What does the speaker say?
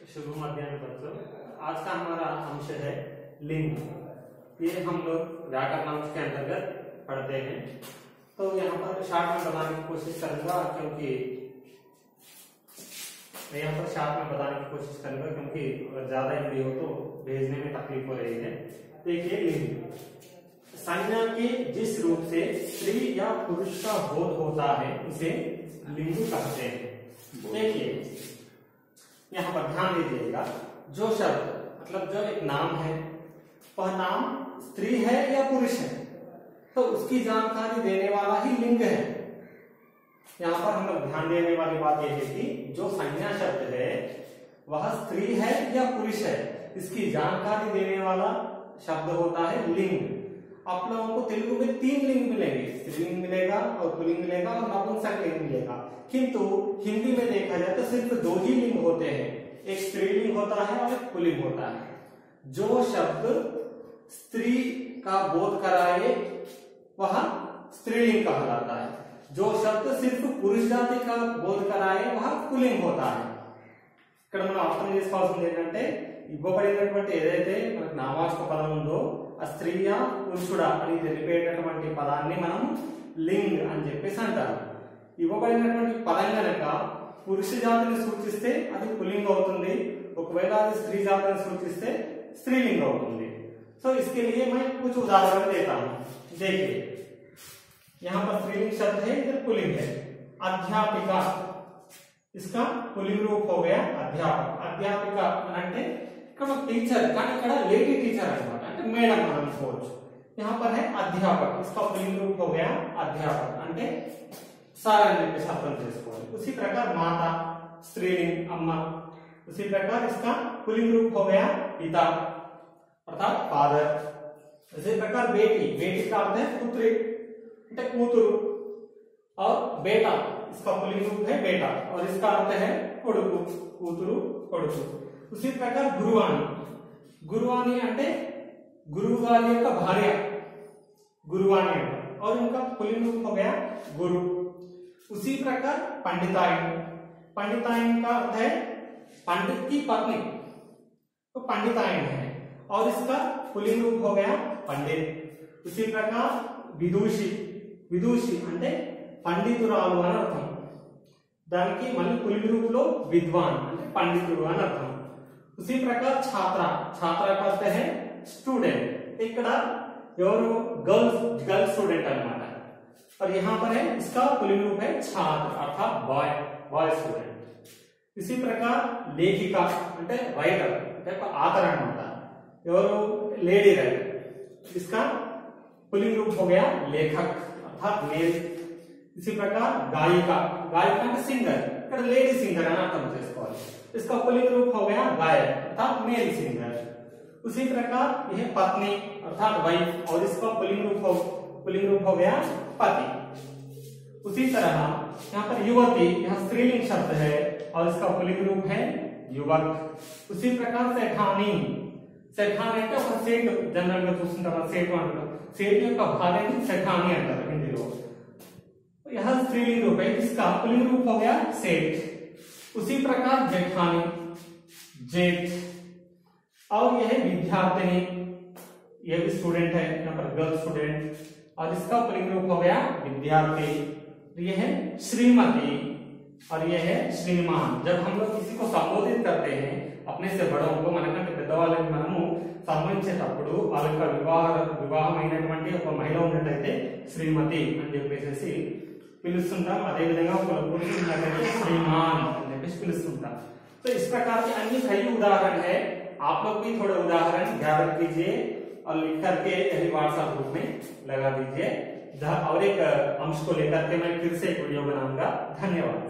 शुभ मध्याह्न बच्चों। आज का हमारा अंश है लिंग। ये हम लोग व्याकरण अंश के अंतर्गत पढ़ते हैं। तो यहाँ पर शार्ट में बताने की कोशिश करूंगा क्योंकि अगर ज्यादा हिंदी हो तो भेजने में तकलीफ हो रही है। देखिए, लिंग संज्ञा के जिस रूप से स्त्री या पुरुष का बोध होता है उसे लिंग कहते हैं। देखिए यहाँ पर ध्यान दीजिएगा, जो शब्द मतलब जो एक नाम है वह नाम स्त्री है या पुरुष है तो उसकी जानकारी देने वाला ही लिंग है। यहाँ पर हम लोग ध्यान देने वाली बात यह है कि जो संज्ञा शब्द है वह स्त्री है या पुरुष है, इसकी जानकारी देने वाला शब्द होता है लिंग। आप लोगों को तेलुगु में 3 लिंग मिलेंगे, स्त्रीलिंग मिलेगा और पुल्लिंग मिलेगा और नपुंसक लिंग मिलेगा। किंतु हिंदी में देखा जाए तो सिर्फ 2 ही लिंग होते हैं, एक स्त्रीलिंग होता है और एक पुल्लिंग होता है। जो शब्द स्त्री का बोध कराए वह स्त्रीलिंग कहलाता है, जो शब्द सिर्फ पुरुष जाति का बोध कराए वह पुल्लिंग होता है। ఇక్కడ మనం అర్థం చేసుకోవాల్సింది ఏంటంటే ఇవ్వబడినటువంటి ఏదైతే మనకు నామవాచక పదం ఉందో ఆ స్త్రీయా పురుషుడా అని తెలిపేటటువంటి పదాన్ని మనం లింగ్ అని చెప్పేసి అంటారు। ఇవ్వబడినటువంటి పదం గనక పురుష జాతిని సూచిస్తే అది పుల్లింగ్ అవుతుంది, ఒకవేళ అది స్త్రీ జాతిని సూచిస్తే स्त्रीलिंग అవుతుంది। तो इसके लिए मैं कुछ उदाहरण देता हूं। देखिए यहाँ पर स्त्रीलिंग शब्द है, इधर पुल्लिंग है। अध्यापिका, इसका पुल्लिंग रूप हो गया अध्यापक। अध्यापिका అంటే ఇక్కడ टीचर కానీ ఇక్కడ लेडी टीचर అన్నమాట, అంటే మేడం మనం అనుకోవచ్చు। यहाँ पर है अध्यापक, इसका पुल्लिंग रूप हो गया अध्यापक అంటే సార్ అని చెప్పేసి అర్థం చేసుకోవాలి। उसी प्रकार माता स्त्रीलिंग अम्मा, उसी प्रकार इसका पुल्लिंग रूप हो गया पिता अर्थात फादर। इसी प्रकार बेटी, बेटी का अर्थ है पुत्री అంటే కూతురు, और बेटा इसका पुल्लिंग रूप है बेटा और इसका अर्थ है కొడుకు, కూతురు కొడుకు। उसी प्रकार गुरुवाणी, गुरुवाणी అంటే गुरु वाली యొక్క భార్య गुरुवाणी और इनका पुल्लिंग रूप हो गया गुरु। उसी प्रकार पंडिताइन, पंडिताइन का अर्थ है पंडित की पत्नी, तो पंडिताइन है और इसका पुल्लिंग रूप हो गया पंडित। उसी प्रकार विदुषी, विदुषी అంటే పండితురాలు అని అర్థం, దానికి మళ్ళీ పుల్లింగ్ రూప్ లో విద్వాన్ అంటే పండితుడు అని అర్థం। उसी प्रकार छात्रा, छात्रा का अर्थ है स्टूडेंट, ఇక్కడ ఎవరు गर्ल स्टूडेंट అన్నమాట। और यहाँ पर है इसका पुल्लिंग रूप है छात्र अर्थात बॉय, बॉय स्टूडेंट। इसी प्रकार लेखिका అంటే राइटर అంటే ఆథర్ అన్నమాట, ఎవరు लेडी राइटर, इसका पुल्लिंग रूप हो गया लेखक अर्थात मेल। इसी प्रकार गायिका, गायिका అంటే सिंगर, ఇక్కడ लेडी सिंगर అని అర్థం చేసుకోవాలి। इसका पुल्लिंग रूप हो गया गायक अर्थात मेल सिंगर। उसी प्रकार यह पत्नी अर्थात वाइफ और इसका पुल्लिंग रूप हो गया पति। उसी तरह यहाँ पर युवती, यहाँ स्त्रीलिंग शब्द है और इसका पुल्लिंग रूप है युवक। उसी प्रकार सेठानी, सेठानी అంటే ఒక సేట్, జనరల్ గా చూస్తుంటారు సేట్ అంటారు, సేట్ యొక్క భార్యని सेठानी అంటారు హిందీలో। यह स्त्रीलिंग रूप है, इसका पुल्लिंग रूप हो गया सेठ। उसी प्रकार जेठानी, जेठ। और यह विद्यार्थिनी, यह भी स्टूडेंट है, यहाँ पर गर्ल स्टूडेंट और इसका पुल्लिंग रूप हो गया विद्यार्थी। यह है श्रीमती और यह है श्रीमान। जब हम लोग किसी को संबोधित करते हैं अपने से बड़ों को, మనకంటే పెద్దవాళ్ళని మనము సంబోధించేటప్పుడు వాళ్ళ యొక్క వివాహమైనటువంటి ఒక మహిళ ఉన్నట్టయితే శ్రీమతి అని చెప్పేసి పిలుస్తుంటాం। అదే విధంగా ఒక పురుషుడు ఉన్నట్టయితే శ్రీమాన్ అని చెప్పేసి పిలుస్తుంటాం। तो इस प्रकार के अन्य कई उदाहरण है, आप लोग भी थोड़े उदाहरण गैदर कीजिए और लिख करके यही व्हाट्सएप ग्रुप में लगा दीजिए। और एक अंश को लेकर के मैं फिर से एक वीडियो बनाऊंगा। धन्यवाद।